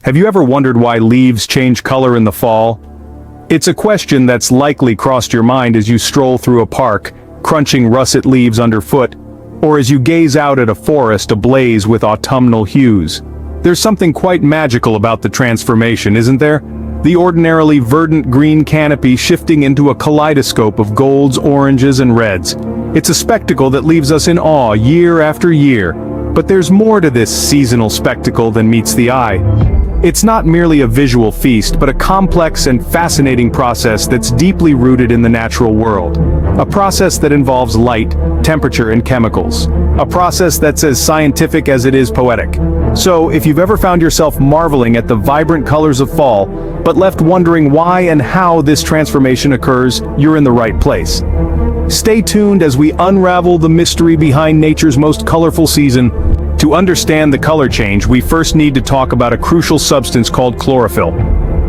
Have you ever wondered why leaves change color in the fall? It's a question that's likely crossed your mind as you stroll through a park, crunching russet leaves underfoot, or as you gaze out at a forest ablaze with autumnal hues. There's something quite magical about the transformation, isn't there? The ordinarily verdant green canopy shifting into a kaleidoscope of golds, oranges, and reds. It's a spectacle that leaves us in awe year after year. But there's more to this seasonal spectacle than meets the eye. It's not merely a visual feast, but a complex and fascinating process that's deeply rooted in the natural world. A process that involves light, temperature, and chemicals. A process that's as scientific as it is poetic. So, if you've ever found yourself marveling at the vibrant colors of fall, but left wondering why and how this transformation occurs, you're in the right place. Stay tuned as we unravel the mystery behind nature's most colorful season. To understand the color change, we first need to talk about a crucial substance called chlorophyll.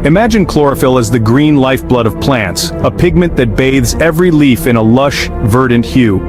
Imagine chlorophyll as the green lifeblood of plants, a pigment that bathes every leaf in a lush, verdant hue.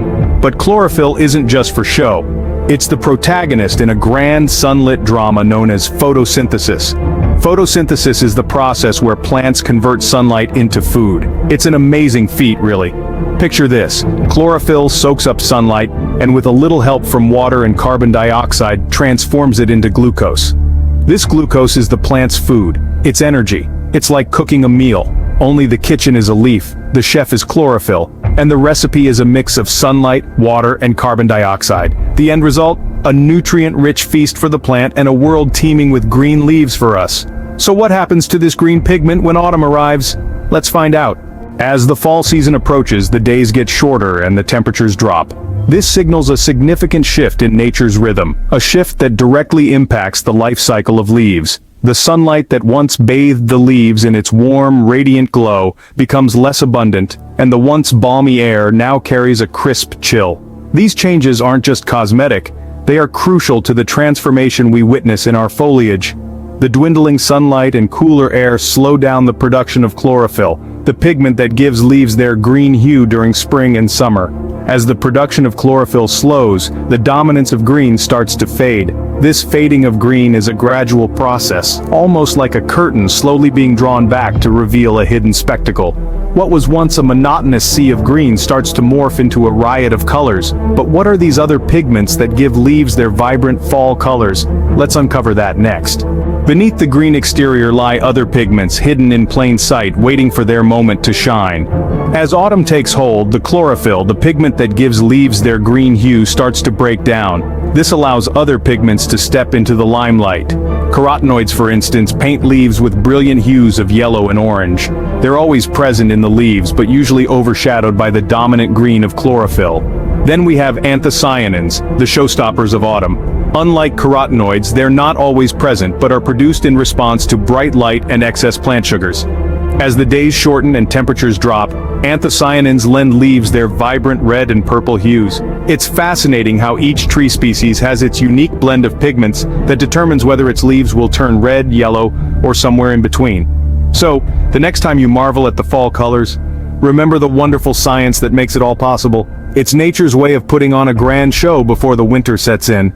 But chlorophyll isn't just for show. It's the protagonist in a grand sunlit drama known as photosynthesis. Photosynthesis is the process where plants convert sunlight into food. It's an amazing feat, really. Picture this: chlorophyll soaks up sunlight, and with a little help from water and carbon dioxide, transforms it into glucose. This glucose is the plant's food, its energy. It's like cooking a meal, only the kitchen is a leaf, the chef is chlorophyll, and the recipe is a mix of sunlight, water, and carbon dioxide. The end result? A nutrient-rich feast for the plant and a world teeming with green leaves for us. So what happens to this green pigment when autumn arrives? Let's find out. As the fall season approaches, the days get shorter and the temperatures drop. This signals a significant shift in nature's rhythm, a shift that directly impacts the life cycle of leaves. The sunlight that once bathed the leaves in its warm, radiant glow becomes less abundant, and the once balmy air now carries a crisp chill. These changes aren't just cosmetic, they are crucial to the transformation we witness in our foliage. The dwindling sunlight and cooler air slow down the production of chlorophyll, the pigment that gives leaves their green hue during spring and summer. As the production of chlorophyll slows, the dominance of green starts to fade. This fading of green is a gradual process, almost like a curtain slowly being drawn back to reveal a hidden spectacle. What was once a monotonous sea of green starts to morph into a riot of colors. But what are these other pigments that give leaves their vibrant fall colors? Let's uncover that next. Beneath the green exterior lie other pigments hidden in plain sight, waiting for their moment to shine. As autumn takes hold, the chlorophyll, the pigment that gives leaves their green hue, starts to break down. This allows other pigments to step into the limelight. Carotenoids, for instance, paint leaves with brilliant hues of yellow and orange. They're always present in the leaves, but usually overshadowed by the dominant green of chlorophyll. Then we have anthocyanins, the showstoppers of autumn. Unlike carotenoids, they're not always present, but are produced in response to bright light and excess plant sugars. As the days shorten and temperatures drop, anthocyanins lend leaves their vibrant red and purple hues. It's fascinating how each tree species has its unique blend of pigments that determines whether its leaves will turn red, yellow, or somewhere in between. So, the next time you marvel at the fall colors, remember the wonderful science that makes it all possible. It's nature's way of putting on a grand show before the winter sets in.